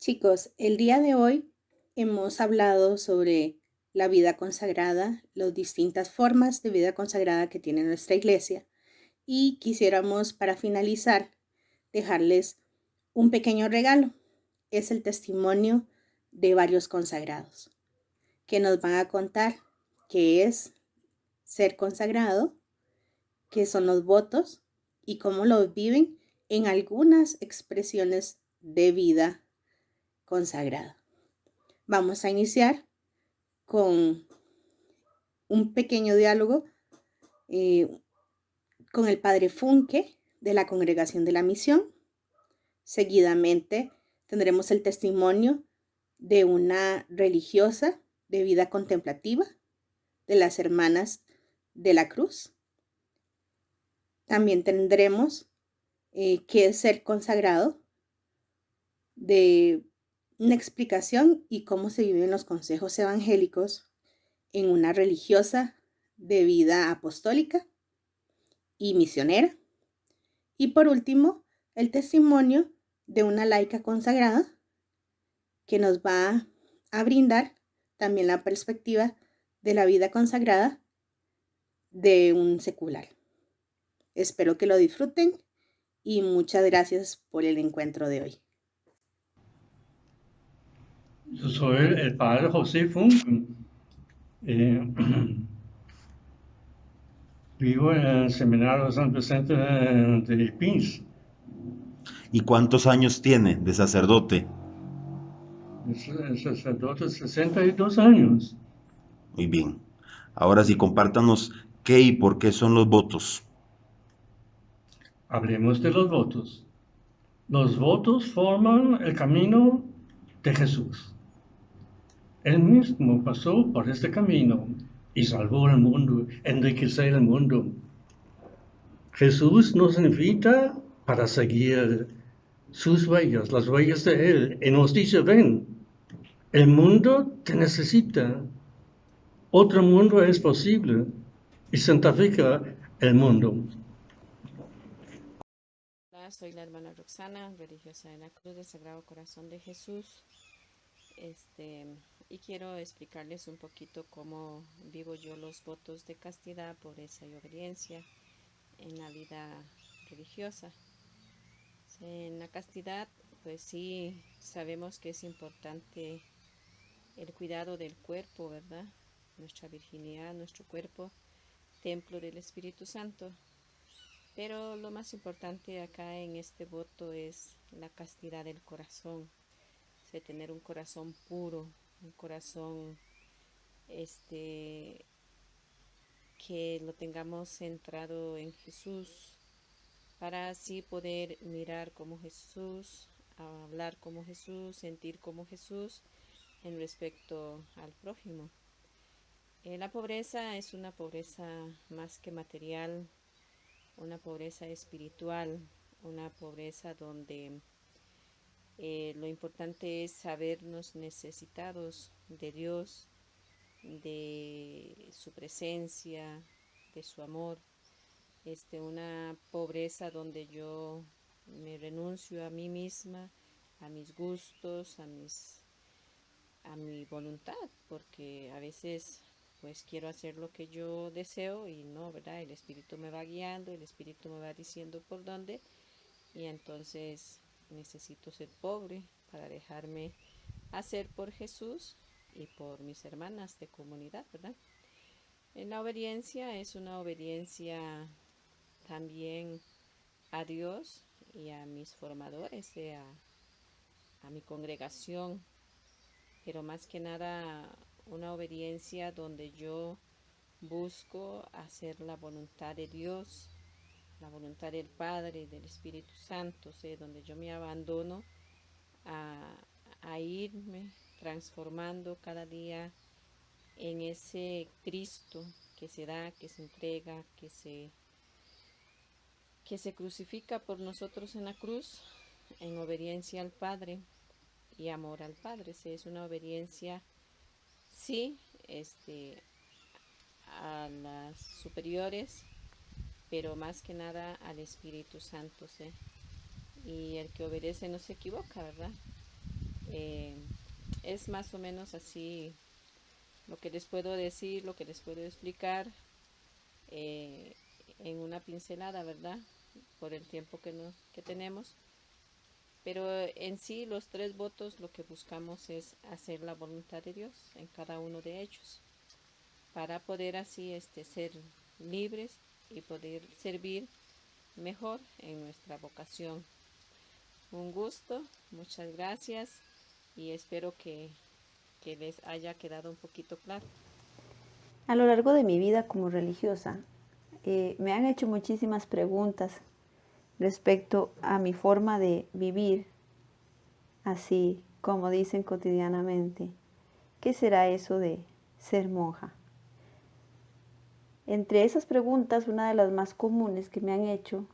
Chicos, el día de hoy hemos hablado sobre la vida consagrada, las distintas formas de vida consagrada que tiene nuestra iglesia y quisiéramos para finalizar dejarles un pequeño regalo. Es el testimonio de varios consagrados que nos van a contar qué es ser consagrado, qué son los votos y cómo los viven en algunas expresiones de vida consagrada. Vamos a iniciar con un pequeño diálogo con el padre Funke de la Congregación de la Misión. Seguidamente tendremos el testimonio de una religiosa de vida contemplativa de las Hermanas de la Cruz. También tendremos qué es ser consagrado, de una explicación y cómo se viven los consejos evangélicos en una religiosa de vida apostólica y misionera. Y por último, el testimonio de una laica consagrada que nos va a brindar también la perspectiva de la vida consagrada de un secular. Espero que lo disfruten y muchas gracias por el encuentro de hoy. Yo soy el padre José Funke. Vivo en el Seminario de San Vicente de Pins. ¿Y cuántos años tiene de sacerdote? El sacerdote, 62 años. Muy bien. Ahora sí, compártanos qué y por qué son los votos. Hablemos de los votos. Los votos forman el camino de Jesús. Él mismo pasó por este camino y salvó el mundo, enriqueció el mundo. Jesús nos invita para seguir sus huellas, las huellas de Él, y nos dice, ven, el mundo te necesita, otro mundo es posible, y santifica el mundo. Hola, soy la hermana Roxana, religiosa de la Cruz del Sagrado Corazón de Jesús. Y quiero explicarles un poquito cómo vivo yo los votos de castidad, pobreza y obediencia en la vida religiosa. En la castidad, pues sí, sabemos que es importante el cuidado del cuerpo, ¿verdad? Nuestra virginidad, nuestro cuerpo, templo del Espíritu Santo. Pero lo más importante acá en este voto es la castidad del corazón, de tener un corazón puro, un corazón que lo tengamos centrado en Jesús, para así poder mirar como Jesús, hablar como Jesús, sentir como Jesús en respecto al prójimo. La pobreza es una pobreza más que material, una pobreza espiritual, una pobreza donde lo importante es sabernos necesitados de Dios, de su presencia, de su amor. Una pobreza donde yo me renuncio a mí misma, a mis gustos, a mi voluntad, porque a veces pues quiero hacer lo que yo deseo y no, ¿verdad? El Espíritu me va guiando, el Espíritu me va diciendo por dónde, y entonces necesito ser pobre para dejarme hacer por Jesús y por mis hermanas de comunidad, ¿verdad? En la obediencia es una obediencia también a Dios y a mis formadores, a mi congregación, pero más que nada una obediencia donde yo busco hacer la voluntad de Dios, la voluntad del Padre, del Espíritu Santo, donde yo me abandono a, a irme transformando cada día en ese Cristo que se da, que se entrega, que se crucifica por nosotros en la cruz, en obediencia al Padre y amor al Padre. Es una obediencia, sí, a las superiores, pero más que nada al Espíritu Santo, ¿sí? Y el que obedece no se equivoca, ¿verdad? Eh, es más o menos así lo que les puedo decir, lo que les puedo explicar eh, en una pincelada, ¿verdad? Por el tiempo que tenemos. Pero en sí los 3 votos lo que buscamos es hacer la voluntad de Dios en cada uno de ellos, para poder así ser libres y poder servir mejor en nuestra vocación. Un gusto, muchas gracias y espero que les haya quedado un poquito claro. A lo largo de mi vida como religiosa, me han hecho muchísimas preguntas respecto a mi forma de vivir, así como dicen cotidianamente. ¿Qué será eso de ser monja? Entre esas preguntas, una de las más comunes que me han hecho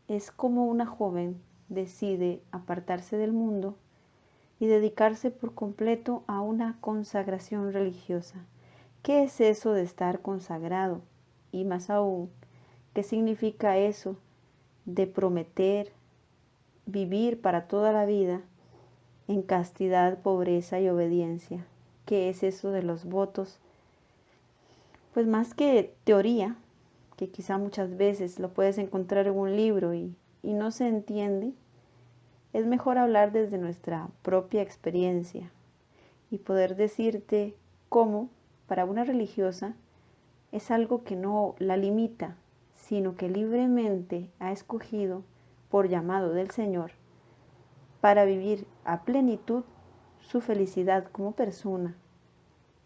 es cómo una joven decide apartarse del mundo y dedicarse por completo a una consagración religiosa. ¿Qué es eso de estar consagrado? Y más aún, ¿qué significa eso de prometer vivir para toda la vida en castidad, pobreza y obediencia? ¿Qué es eso de los votos? Pues más que teoría, que quizá muchas veces lo puedes encontrar en un libro y no se entiende, es mejor hablar desde nuestra propia experiencia y poder decirte cómo para una religiosa es algo que no la limita, sino que libremente ha escogido por llamado del Señor para vivir a plenitud su felicidad como persona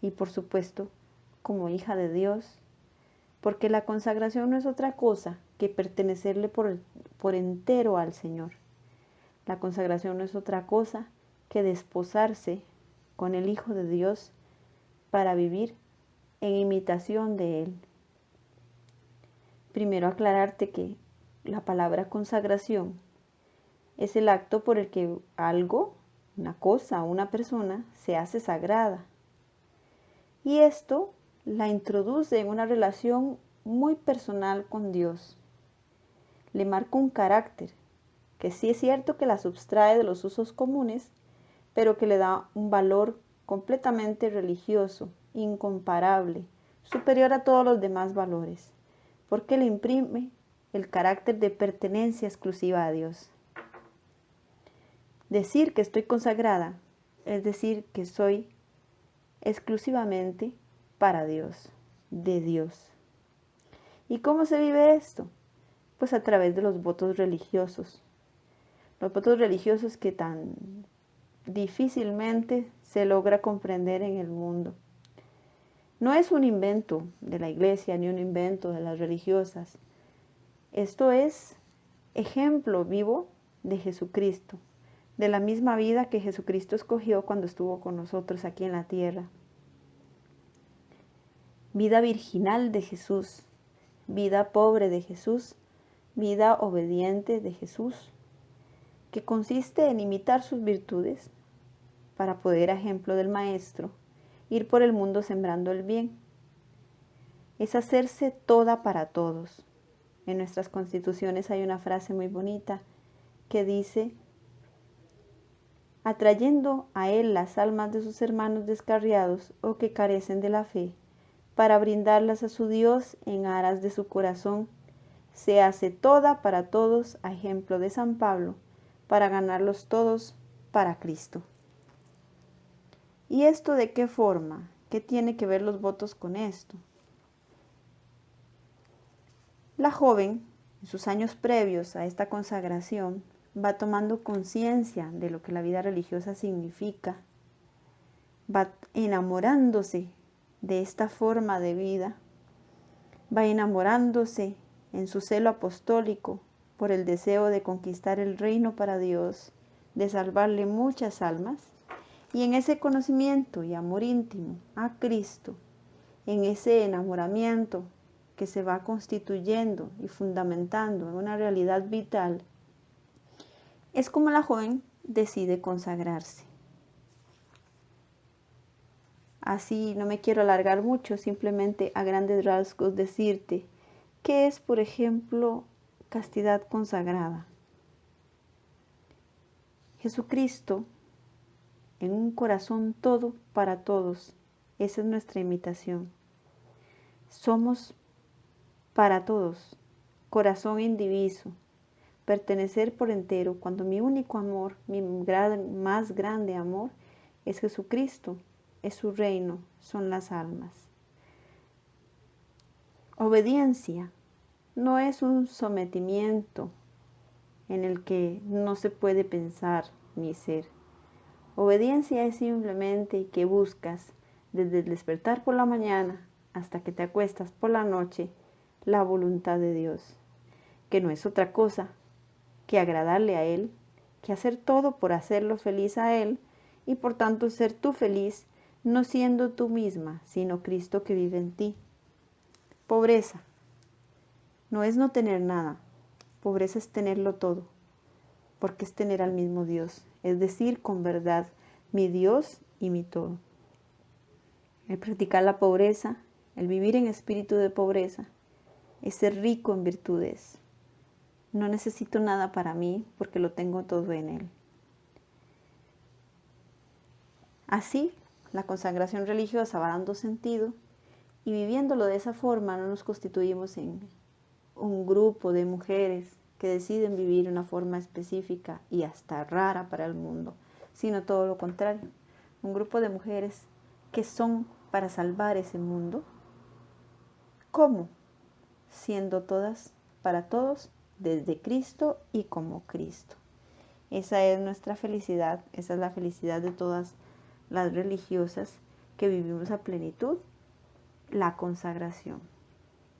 y por supuesto como hija de Dios, porque la consagración no es otra cosa que pertenecerle por entero al Señor. La consagración no es otra cosa que desposarse con el Hijo de Dios para vivir en imitación de Él. Primero aclararte que la palabra consagración es el acto por el que algo, una cosa o una persona se hace sagrada. Y esto la introduce en una relación muy personal con Dios. Le marca un carácter, que sí es cierto que la subtrae de los usos comunes, pero que le da un valor completamente religioso, incomparable, superior a todos los demás valores, porque le imprime el carácter de pertenencia exclusiva a Dios. Decir que estoy consagrada es decir que soy exclusivamente para Dios, de Dios. ¿Y cómo se vive esto? Pues a través de los votos religiosos. Los votos religiosos que tan difícilmente se logra comprender en el mundo. No es un invento de la iglesia ni un invento de las religiosas. Esto es ejemplo vivo de Jesucristo, de la misma vida que Jesucristo escogió cuando estuvo con nosotros aquí en la tierra. Vida virginal de Jesús, vida pobre de Jesús, vida obediente de Jesús, que consiste en imitar sus virtudes para poder, a ejemplo del Maestro, ir por el mundo sembrando el bien. Es hacerse toda para todos. En nuestras constituciones hay una frase muy bonita que dice: atrayendo a Él las almas de sus hermanos descarriados o que carecen de la fe, para brindarlas a su Dios en aras de su corazón, se hace toda para todos, a ejemplo de San Pablo, para ganarlos todos para Cristo. ¿Y esto de qué forma? ¿Qué tiene que ver los votos con esto? La joven, en sus años previos a esta consagración, va tomando conciencia de lo que la vida religiosa significa, va enamorándose de esta forma de vida, va enamorándose en su celo apostólico por el deseo de conquistar el reino para Dios, de salvarle muchas almas, y en ese conocimiento y amor íntimo a Cristo, en ese enamoramiento que se va constituyendo y fundamentando en una realidad vital, es como la joven decide consagrarse. Así no me quiero alargar mucho, simplemente a grandes rasgos decirte qué es, por ejemplo, castidad consagrada. Jesucristo en un corazón todo para todos. Esa es nuestra imitación. Somos para todos, corazón indiviso, pertenecer por entero, cuando mi único amor, mi más grande amor, es Jesucristo, es su reino, son las almas. Obediencia no es un sometimiento en el que no se puede pensar ni ser. Obediencia es simplemente que buscas desde el despertar por la mañana hasta que te acuestas por la noche la voluntad de Dios, que no es otra cosa que agradarle a Él, que hacer todo por hacerlo feliz a Él y por tanto ser tú feliz, no siendo tú misma, sino Cristo que vive en ti. Pobreza no es no tener nada, pobreza es tenerlo todo, porque es tener al mismo Dios, es decir, con verdad, mi Dios y mi todo. El practicar la pobreza, el vivir en espíritu de pobreza, es ser rico en virtudes. No necesito nada para mí porque lo tengo todo en Él. Así, la consagración religiosa va dando sentido y viviéndolo de esa forma no nos constituimos en un grupo de mujeres que deciden vivir de una forma específica y hasta rara para el mundo, sino todo lo contrario, un grupo de mujeres que son para salvar ese mundo. ¿Cómo? Siendo todas para todos desde Cristo y como Cristo. Esa es nuestra felicidad, esa es la felicidad de todas las religiosas que vivimos a plenitud la consagración.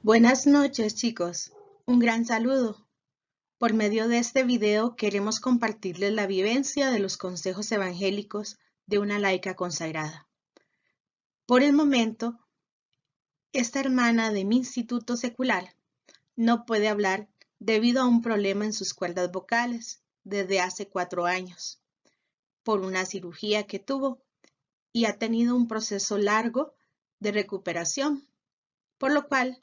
Buenas noches, chicos. Un gran saludo. Por medio de este video queremos compartirles la vivencia de los consejos evangélicos de una laica consagrada. Por el momento, esta hermana de mi instituto secular no puede hablar debido a un problema en sus cuerdas vocales desde hace 4 años, por una cirugía que tuvo y ha tenido un proceso largo de recuperación, por lo cual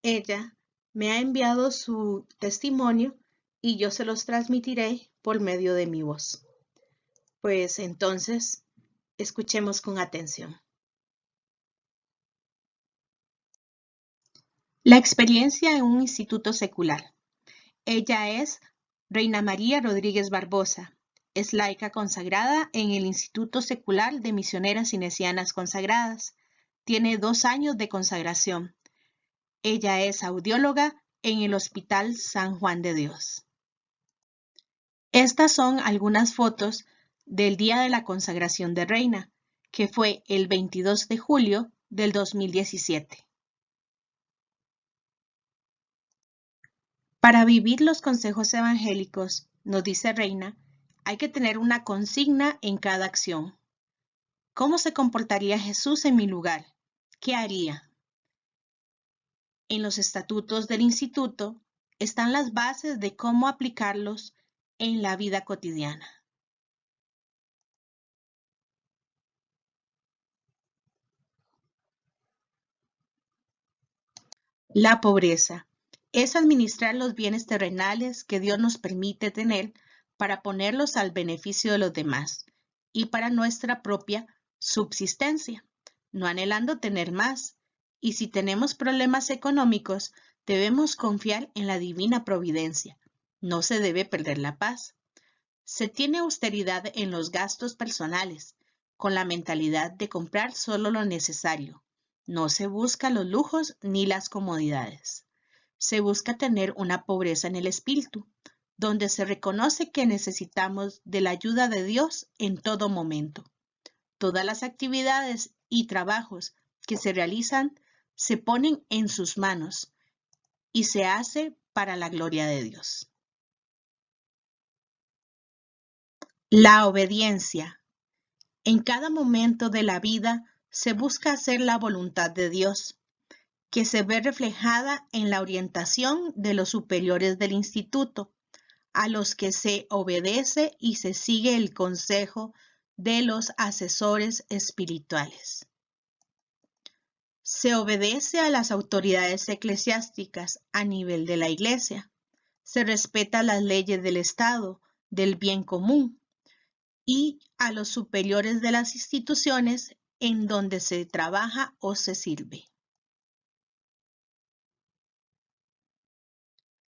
ella me ha enviado su testimonio y yo se los transmitiré por medio de mi voz. Pues entonces, escuchemos con atención. La experiencia en un instituto secular. Ella es Reina María Rodríguez Barbosa. Es laica consagrada en el Instituto Secular de Misioneras Cinesianas Consagradas. Tiene 2 años de consagración. Ella es audióloga en el Hospital San Juan de Dios. Estas son algunas fotos del día de la consagración de Reina, que fue el 22 de julio del 2017. Para vivir los consejos evangélicos, nos dice Reina, hay que tener una consigna en cada acción. ¿Cómo se comportaría Jesús en mi lugar? ¿Qué haría? En los estatutos del instituto están las bases de cómo aplicarlos en la vida cotidiana. La pobreza es administrar los bienes terrenales que Dios nos permite tener para ponerlos al beneficio de los demás y para nuestra propia subsistencia, no anhelando tener más. Y si tenemos problemas económicos, debemos confiar en la divina providencia. No se debe perder la paz. Se tiene austeridad en los gastos personales, con la mentalidad de comprar solo lo necesario. No se busca los lujos ni las comodidades. Se busca tener una pobreza en el espíritu, donde se reconoce que necesitamos de la ayuda de Dios en todo momento. Todas las actividades y trabajos que se realizan se ponen en sus manos y se hace para la gloria de Dios. La obediencia. En cada momento de la vida se busca hacer la voluntad de Dios, que se ve reflejada en la orientación de los superiores del instituto, a los que se obedece y se sigue el consejo de los asesores espirituales. Se obedece a las autoridades eclesiásticas a nivel de la Iglesia. Se respeta las leyes del Estado, del bien común, y a los superiores de las instituciones en donde se trabaja o se sirve.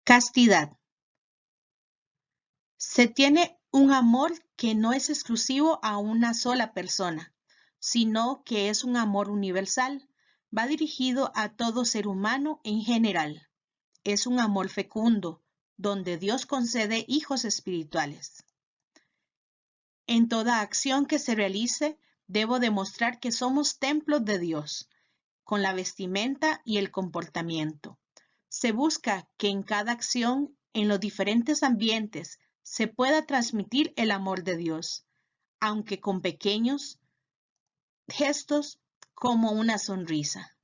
Castidad. Se tiene un amor que no es exclusivo a una sola persona, sino que es un amor universal. Va dirigido a todo ser humano en general. Es un amor fecundo, donde Dios concede hijos espirituales. En toda acción que se realice, debo demostrar que somos templos de Dios, con la vestimenta y el comportamiento. Se busca que en cada acción, en los diferentes ambientes, se pueda transmitir el amor de Dios, aunque con pequeños gestos como una sonrisa.